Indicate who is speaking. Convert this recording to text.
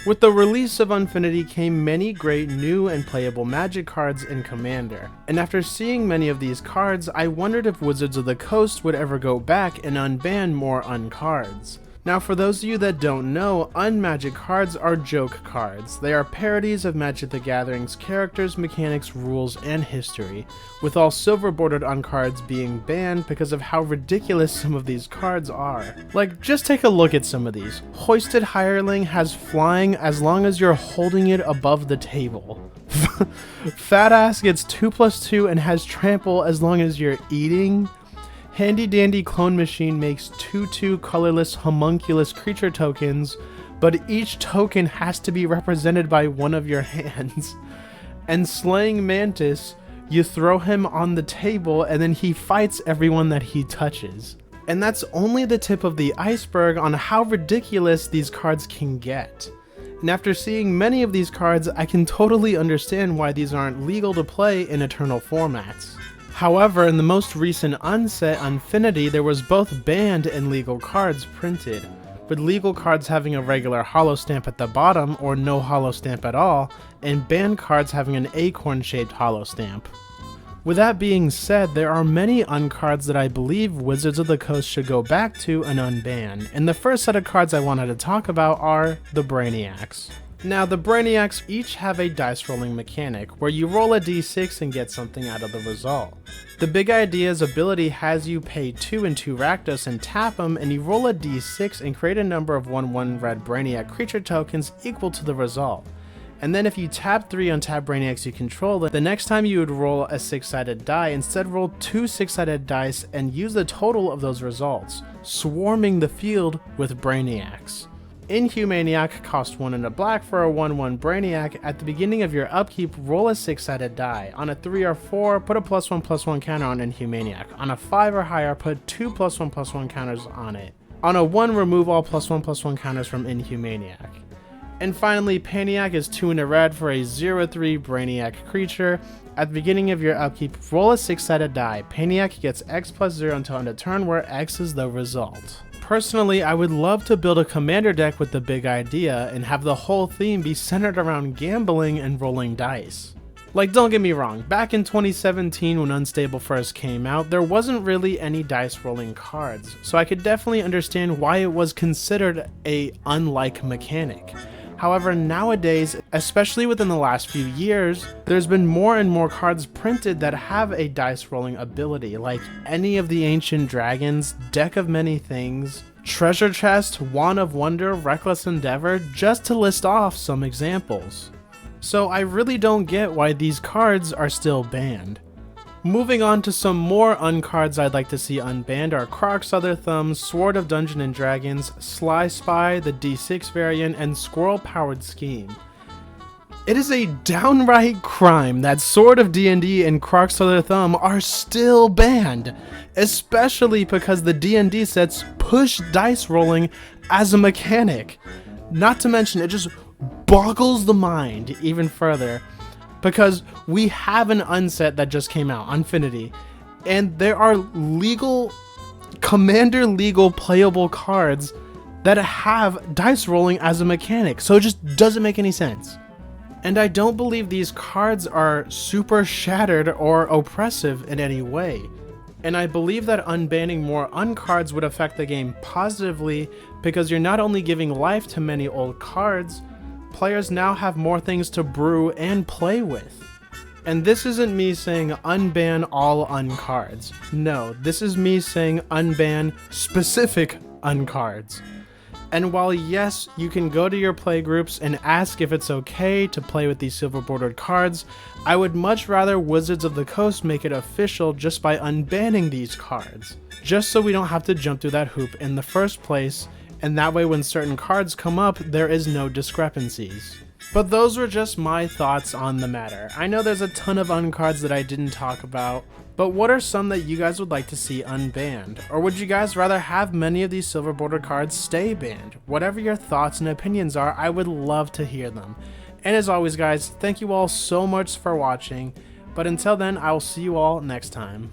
Speaker 1: With the release of Unfinity came many great new and playable Magic cards in Commander, and after seeing many of these cards, I wondered if Wizards of the Coast would ever go back and unban more uncards. Now for those of you that don't know, unmagic cards are joke cards. They are parodies of Magic the Gathering's characters, mechanics, rules, and history, with all silver bordered uncards being banned because of how ridiculous some of these cards are. Like, just take a look at some of these. Hoisted Hireling has flying as long as you're holding it above the table. Fat Ass gets 2/2 and has trample as long as you're eating. Handy Dandy Clone Machine makes 2/2 colorless homunculus creature tokens, but each token has to be represented by one of your hands. And Slaying Mantis, you throw him on the table and then he fights everyone that he touches. And that's only the tip of the iceberg on how ridiculous these cards can get. And after seeing many of these cards, I can totally understand why these aren't legal to play in Eternal formats. However, in the most recent unset Unfinity, there was both banned and legal cards printed, with legal cards having a regular holo stamp at the bottom or no holo stamp at all, and banned cards having an acorn-shaped holo stamp. With that being said, there are many uncards that I believe Wizards of the Coast should go back to and unban, and the first set of cards I wanted to talk about are the Brainiacs. Now, the Brainiacs each have a dice rolling mechanic, where you roll a d6 and get something out of the result. The Big Idea's ability has you pay 2 and 2 Rakdos and tap them, and you roll a d6 and create a number of 1/1 red Brainiac creature tokens equal to the result. And then if you tap 3 untapped Brainiacs you control, the next time you would roll a 6-sided die, instead roll 2 6-sided dice and use the total of those results, swarming the field with Brainiacs. Inhumaniac costs 1 and a black for a 1/1 Brainiac. At the beginning of your upkeep, roll a 6-sided die. On a 3 or 4, put a +1/+1 counter on Inhumaniac. On a 5 or higher, put 2 +1/+1 counters on it. On a 1, remove all +1/+1 counters from Inhumaniac. And finally, Paniac is 2 and a red for a 0/3 Brainiac creature. At the beginning of your upkeep, roll a 6-sided die. Paniac gets X+0 until end of turn, where X is the result. Personally, I would love to build a commander deck with the Big Idea and have the whole theme be centered around gambling and rolling dice. Like, don't get me wrong, back in 2017 when Unstable first came out, there wasn't really any dice rolling cards, so I could definitely understand why it was considered a unlike mechanic. However, nowadays, especially within the last few years, there's been more and more cards printed that have a dice rolling ability, like Any of the Ancient Dragons, Deck of Many Things, Treasure Chest, Wand of Wonder, Reckless Endeavor, just to list off some examples. So I really don't get why these cards are still banned. Moving on to some more uncards I'd like to see unbanned are Croc's Other Thumb, Sword of Dungeons and Dragons, Sly Spy, the D6 variant, and Squirrel Powered Scheme. It is a downright crime that Sword of D&D and Croc's Other Thumb are still banned, especially because the D&D sets push dice rolling as a mechanic. Not to mention, it just boggles the mind even further, because we have an unset that just came out, Unfinity, and there are commander legal playable cards that have dice rolling as a mechanic, so it just doesn't make any sense. And I don't believe these cards are super shattered or oppressive in any way. And I believe that unbanning more uncards would affect the game positively, because you're not only giving life to many old cards, players now have more things to brew and play with. And this isn't me saying unban all uncards. No, this is me saying unban specific uncards. And while yes, you can go to your play groups and ask if it's okay to play with these silver bordered cards, I would much rather Wizards of the Coast make it official just by unbanning these cards, just so we don't have to jump through that hoop in the first place, and that way when certain cards come up, there is no discrepancies. But those were just my thoughts on the matter. I know there's a ton of uncards that I didn't talk about, but what are some that you guys would like to see unbanned? Or would you guys rather have many of these silver border cards stay banned? Whatever your thoughts and opinions are, I would love to hear them. And as always guys, thank you all so much for watching, but until then, I will see you all next time.